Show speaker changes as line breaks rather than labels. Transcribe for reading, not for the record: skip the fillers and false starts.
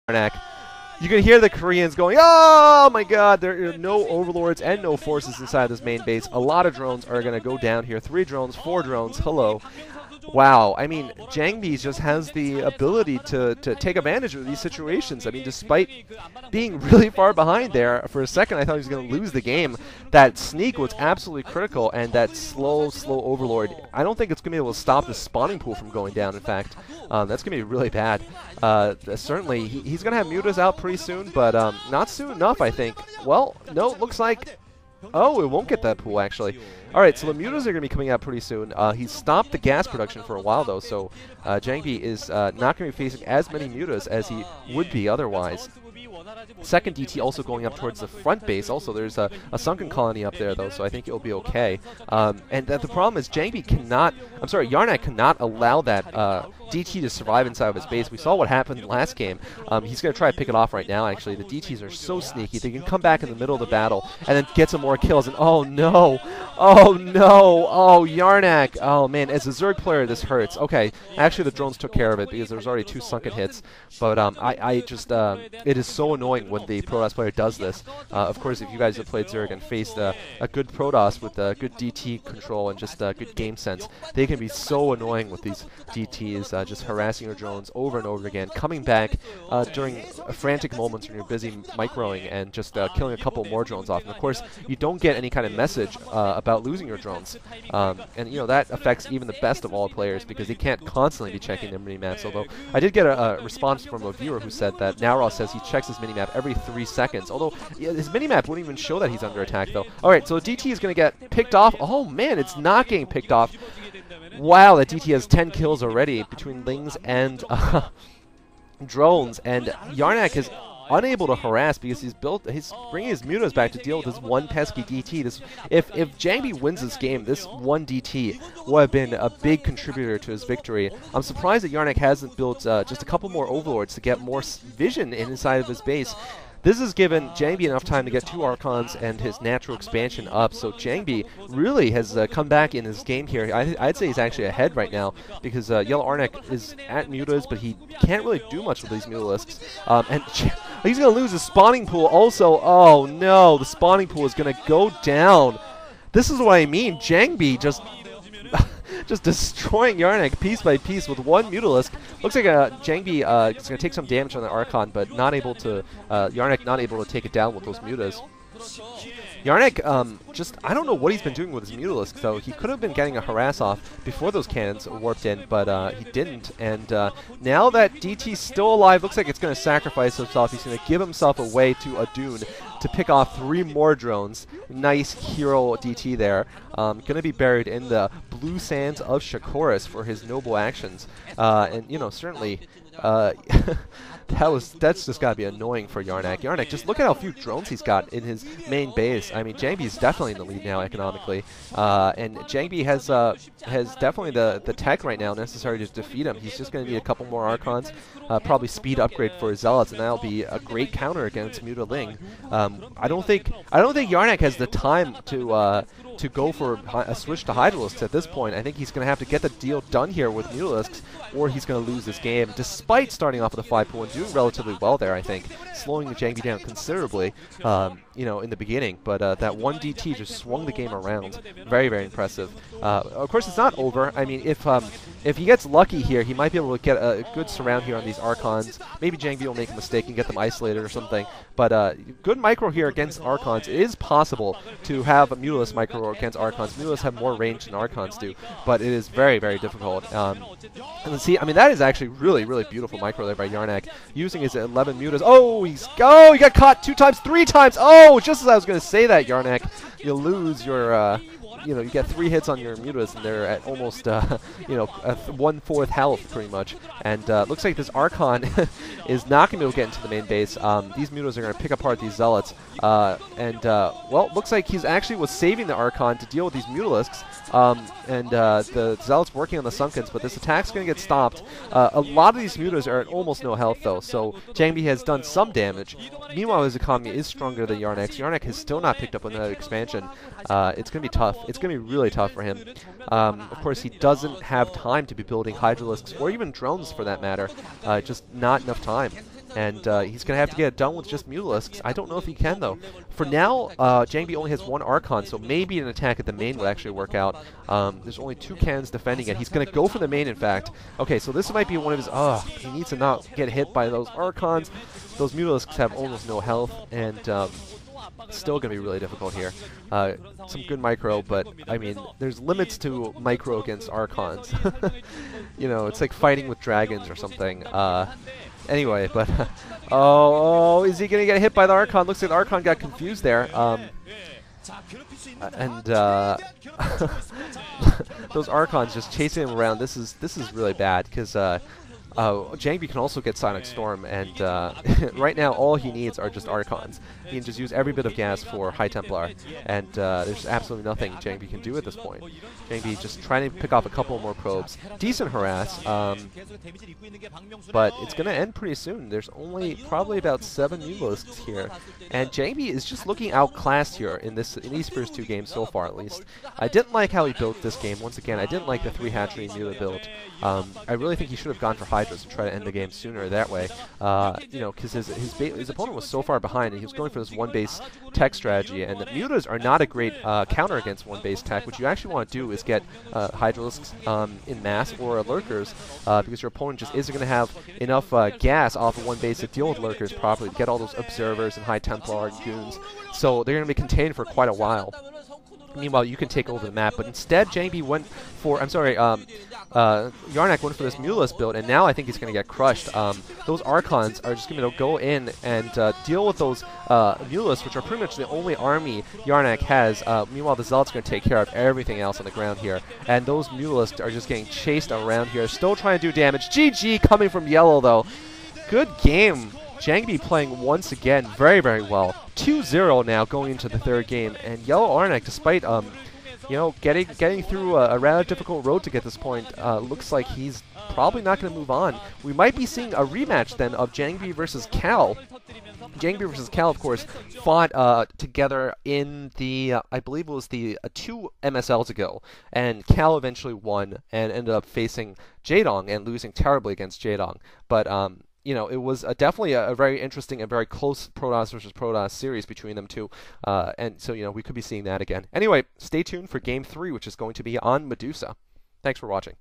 Arnc. You can hear the Koreans going, oh my god, there are no overlords and no forces inside this main base. A lot of drones are going to go down here. 3 drones, 4 drones, hello. Wow, I mean, Jangbi just has the ability to take advantage of these situations. I mean, despite being really far behind there, for a second I thought he was going to lose the game. That sneak was absolutely critical, and that slow overlord, I don't think it's going to be able to stop the spawning pool from going down, in fact. That's going to be really bad. Certainly, he's going to have mutas out pretty soon, but not soon enough, I think. Well, no, it looks like... Oh, it won't get that pool, actually. Alright, so the mutas are going to be coming out pretty soon. He's stopped the gas production for a while, though, so Jangbi is not going to be facing as many mutas as he would be otherwise. Second DT also going up towards the front base. Also, there's a sunken colony up there, though, so I think it'll be okay. And the problem is Jangbi cannot... I'm sorry, Arnc cannot allow that DT to survive inside of his base. We saw what happened last game. He's going to try to pick it off right now, actually. The DTs are so sneaky. They can come back in the middle of the battle and then get some more kills. And oh, no. Oh, no. Oh, Arnc. Oh, man. As a Zerg player, this hurts. Okay. Actually, the drones took care of it because there was already 2 sunken hits. But I just... it is so annoying when the Protoss player does this. Of course, if you guys have played Zerg and faced a good Protoss with good DT control and just good game sense, they can be so annoying with these DTs. Just harassing your drones over and over again, coming back during frantic moments when you're busy microing and just killing a couple more drones off. And of course, you don't get any kind of message about losing your drones. And you know, that affects even the best of all players because they can't constantly be checking their minimaps. Although I did get a response from a viewer who said that Nowra says he checks his minimap every 3 seconds. Although his minimap wouldn't even show that he's under attack, though. Alright, so the DT is going to get picked off. Oh man, it's not getting picked off. Wow, that DT has 10 kills already between Lings and drones, and Arnc is unable to harass because he's bringing his mutas back to deal with this one pesky DT. If Jangbi wins this game, this one DT would have been a big contributor to his victory. I'm surprised that Arnc hasn't built just a couple more overlords to get more vision inside of his base. This has given Jangbi enough time to get 2 Archons and his natural expansion up, so Jangbi really has come back in his game here. I'd say he's actually ahead right now, because Yellow Arnc is at mutas, but he can't really do much with these mutalisks. And he's going to lose his spawning pool also. Oh no, the spawning pool is going to go down. This is what I mean, Jangbi just destroying Arnc piece by piece with 1 mutalisk. Looks like Jangbi is going to take some damage on the Archon, but not able to, Arnc not able to take it down with those mutas. Arnc, I don't know what he's been doing with his mutalisk, though. He could have been getting a harass off before those cannons warped in, but he didn't. And now that DT's still alive, looks like it's going to sacrifice himself. He's going to give himself away to a Dune to pick off 3 more drones. Nice hero DT there. Going to be buried in the blue sands of Shakuras for his noble actions. And, you know, certainly... that's just gotta be annoying for Arnc. Arnc, just look at how few drones he's got in his main base. I mean, Jangbi is definitely in the lead now economically, and Jangbi has definitely the tech right now necessary to defeat him. He's just gonna need a couple more Archons, probably speed upgrade for his Zealots, and that'll be a great counter against Mutaling. I don't think Arnc has the time to go for a switch to Hydralisks at this point. I think he's going to have to get the deal done here with Mutalisks, or he's going to lose this game, despite starting off with a 5 pool and doing relatively well there, I think. Slowing the Jangbi down considerably, you know, in the beginning. But that 1 DT just swung the game around. Very, very impressive. Of course, it's not over. I mean, if he gets lucky here, he might be able to get a good surround here on these Archons. Maybe Jangbi will make a mistake and get them isolated or something. But good micro here against Archons. It is possible to have a Mutalisk micro against Archons. Mutalisks have more range than Archons do, but it is very, very difficult. And see, I mean, that is actually really, really beautiful micro there by Arnc, using his 11 mutas. Oh, he got caught 2 times, 3 times. Oh, just as I was going to say that, Arnc, you lose your... you know, you get 3 hits on your mutas, and they're at almost, you know, 1/4 health, pretty much. And looks like this Archon is not going to be able to get into the main base. These mutas are going to pick apart these Zealots. Well, looks like he's actually was saving the Archon to deal with these Mutalisks. The Zealot's working on the Sunkens, but this attack's going to get stopped. A lot of these mutas are at almost no health, though, so Jangbi has done some damage. Meanwhile, his economy is stronger than Arnc's. Arnc has still not picked up another expansion. It's going to be tough. It's going to be really tough for him. Of course, he doesn't have time to be building Hydralisks, or even drones for that matter. Just not enough time. And he's going to have to get it done with just Mutalisks. I don't know if he can, though. For now, Jangbi only has one Archon, so maybe an attack at the main would actually work out. There's only 2 cannons defending it. He's going to go for the main, in fact. Okay, so this might be one of his... he needs to not get hit by those Archons. Those Mutalisks have almost no health, and still going to be really difficult here. Some good micro, but, I mean, there's limits to micro against Archons. You know, it's like fighting with dragons or something. Anyway, but is he gonna get hit by the Archon? Looks like the Archon got confused there. Those Archons just chasing him around. This is really bad because Jangbi can also get Sonic Storm, and right now all he needs are just Archons. He can just use every bit of gas for High Templar, and there's absolutely nothing Jangbi can do at this point. Jangbi just trying to pick off a couple more probes. Decent harass, but it's going to end pretty soon. There's only probably about 7 Mutalisks here, and Jangbi is just looking outclassed here in these first 2 games so far, at least. I didn't like how he built this game. Once again, I didn't like the 3 hatchery Mula build. I really think he should have gone for Hydras and try to end the game sooner that way. You know, because his opponent was so far behind, and he was going for this 1-base tech strategy, and the Mutas are not a great counter against 1-base tech. What you actually want to do is get Hydralisks in mass or Lurkers, because your opponent just isn't going to have enough gas off of 1-base to deal with Lurkers properly, to get all those Observers and High Templar and Goons. So they're going to be contained for quite a while. Meanwhile, you can take over the map, but instead Jangbi went for, Arnc went for this Mutalisk build, and now I think he's going to get crushed. Those Archons are just going to go in and deal with those Mutalisks, which are pretty much the only army Arnc has. Meanwhile, the Zealot's going to take care of everything else on the ground here, and those Mutalisks are just getting chased around here, still trying to do damage. GG coming from yellow, though. Good game. Jangbi playing once again very, very well. 2-0 now going into the 3rd game, and yellow Arnc, despite you know, getting through a rather difficult road to get this point, looks like he's probably not going to move on. We might be seeing a rematch then of Jangbi versus Cal. Jangbi versus Cal, of course, fought together in the, I believe it was the 2 MSLs ago, and Cal eventually won and ended up facing Jaedong and losing terribly against Jaedong. But you know, it was definitely a very interesting and very close Protoss versus Protoss series between them 2. And so, you know, we could be seeing that again. Anyway, stay tuned for Game 3, which is going to be on Medusa. Thanks for watching.